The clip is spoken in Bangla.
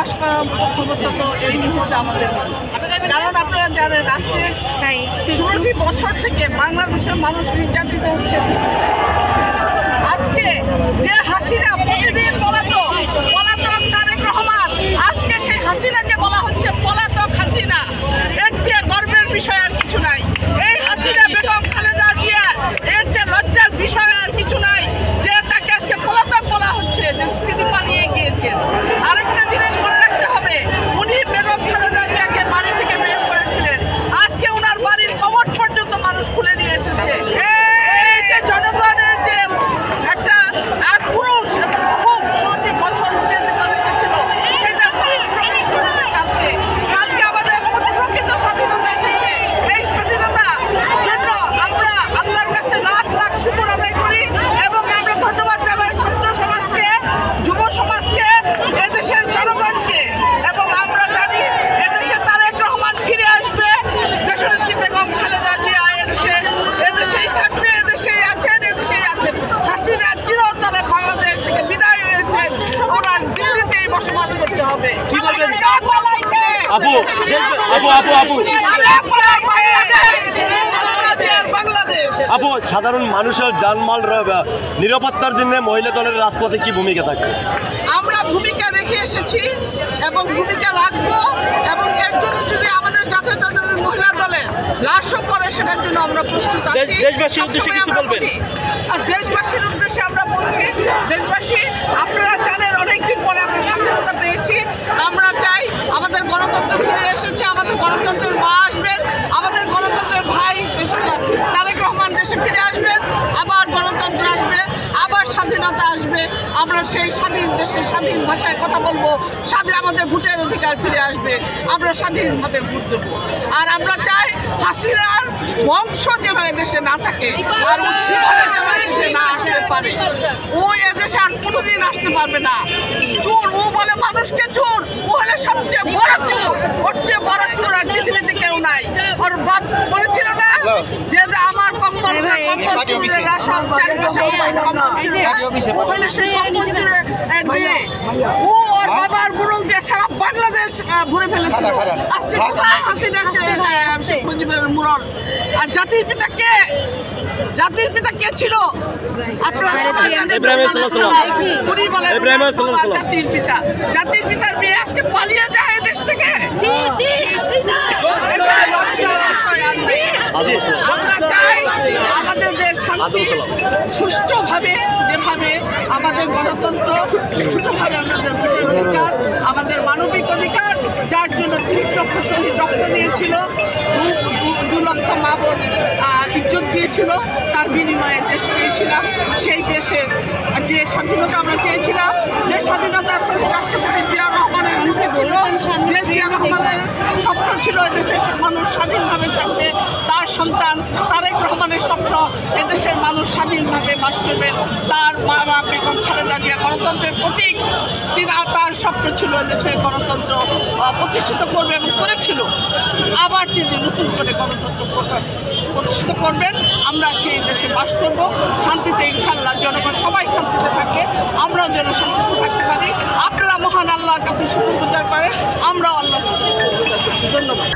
বাস করার ক্ষমতা তো এই মুহূর্তে আমাদের নেই। কারণ আপনারা জানেন আজকে 16টি বছর থেকে বাংলাদেশের মানুষ নির্যাতিত হচ্ছে। আজকে যে হাসিনা প্রতিদিন পলাতক তারেক রহমান, আজকে সেই হাসিনাকে বলা হচ্ছে পলাতক হাসিনা। এর চেয়ে গর্বের বিষয় আর কিছু নাই। এই হাসিনা বেগম খালেদা জিয়া, এর চেয়ে লজ্জার বিষয় আর কিছু নাই যে তাকে আজকে পলাতক বলা হচ্ছে, যে তিনি পালিয়ে গিয়েছেন। আরেকটা জিনিস মনে রাখতে হবে, উনি বেগম খালেদা জিয়াকে বাড়ি থেকে বের করেছিলেন, আজকে ওনার বাড়ির কবর পর্যন্ত মানুষ খুলে নিয়ে এসেছে। এই যে জনগণের যে একটা আক্রোশ এবং খুব 16টি বছর ছিল, সেটা কালকে আমাদের প্রকৃত স্বাধীনতা এসেছে। এই স্বাধীনতার জন্য আমরা আল্লাহর কাছে লাখ লাখ শুকর আদায় করি এবং আমরা ধন্যবাদ জানাই ছাত্র সমাজকে, যুব সমাজকে, এদেশের জনগণকে। এবং আমরা জানি এদেশে তারেক রহমান ফিরে আসবে, দেশনেত্রী বেগম খালেদা জিয়া এদেশেই থাকবে, এদেশেই আছেন। হাসিনা চিরতরে বাংলাদেশ থেকে বিদায় হয়েছেন, ওনার দিল্লিতেই বসবাস করতে হবে। আপু, সাধারণ মানুষের জানমাল নিরাপত্তার জন্য মহিলা দলের রাজপথে কি ভূমিকা থাকে? আমরা ভূমিকা রেখে এসেছি এবং ভূমিকা রাখবো, এবং এর জন্য যদি আমাদের জাতীয়তাবাদী মহিলা দলের লাশও করে সেটার জন্য আমরা প্রস্তুত আছি। দেশবাসীর উদ্দেশ্যে কিছু বলবেন? আর দেশবাসীর উদ্দেশ্যে আমরা বলছি, দেশবাসী আপনারা জানেন অনেকদিন পরে আমরা স্বাধীনতা পেয়েছি। আমরা চাই আমাদের গণতন্ত্র ফিরে এসেছে, আমাদের গণতন্ত্রের মা আসবেন, আমাদের গণতন্ত্রের ভাই তারেক রহমান দেশে ফিরে আসবেন, আবার গণতন্ত্র আসবে, আবার স্বাধীনতা আসবে। আমরা সেই স্বাধীন দেশে স্বাধীন ভাষায় কথা বলবো, আমাদের ভোটের অধিকার ফিরে আসবে, আমরা স্বাধীনভাবে ভোট দেবো। আর আমরা চাই হাসিনার বংশ যেন এদেশে না থাকে, আর জীবনে যেন এদেশে না আসতে পারে। ও এদেশে আর কোনোদিন আসতে পারবে না। চোর, ও বলে মানুষকে চোর, ও হলে সবচেয়ে বড় চোর। ওর চেয়ে বড় চোর আর পৃথিবীতে কেউ নাই। ওর বাপ বলেছিল না যে আমার কম্বল চুরেরা সব চারিপাশে ও ওর বাবার মুরল দিয়ে সারা বাংলাদেশ ঘুরে ফেলেছিল। আজকে কোথায় হাসিনা শেখ মুজিবের মুরল? আর জাতির পিতা কে? জাতির পিতা কে ছিল? আপনারা সবাই জানেন, উনি বলেন জাতির পিতা। জাতির পিতার মেয়ে আজকে পালিয়ে যায় দেশ থেকে। আমরা চাই আমাদের যে শান্তি, সুষ্ঠুভাবে যেভাবে আমাদের গণতন্ত্র, সুষ্ঠুভাবে আমাদের ভোটের অধিকার, আমাদের মানবিক অধিকার, যার জন্য 30 লক্ষ শহীদ রক্ত দিয়েছিল, 2 লক্ষ মা বোন ইজ্জত দিয়েছিল, তার বিনিময়ে দেশ পেয়েছিলাম। সেই দেশের যে স্বাধীনতা আমরা চেয়েছিলাম, যে স্বাধীনতা শহীদ রাষ্ট্রপতি জিয়া রহমানের মুখে ছিল, যে জিয়া রহমানের স্বপ্ন ছিল এদেশের মানুষ স্বাধীনভাবে থাকবে, তার সন্তান তারেক রহমানের স্বপ্ন এদেশের মানুষ স্বাধীনভাবে বাস করবেন, তার মা বেগম খালেদা জিয়া গণতন্ত্রের প্রতীক, তার স্বপ্ন ছিল এদেশের গণতন্ত্র প্রতিষ্ঠিত করবে এবং করেছিল। আবার তিনি নতুন করে গণতন্ত্র প্রতিষ্ঠিত করবেন। আমরা সেই দেশে বাস করব শান্তিতে, ইনশাল্লাহ। জনগণ সবাই শান্তিতে থাকে, আমরাও যেন শান্তিতে থাকতে পারি। আপনারা মহান আল্লাহর কাছে শুকর গুজার করেন, আমরাও আল্লাহর কাছে শুকর গুজার করছি। ধন্যবাদ।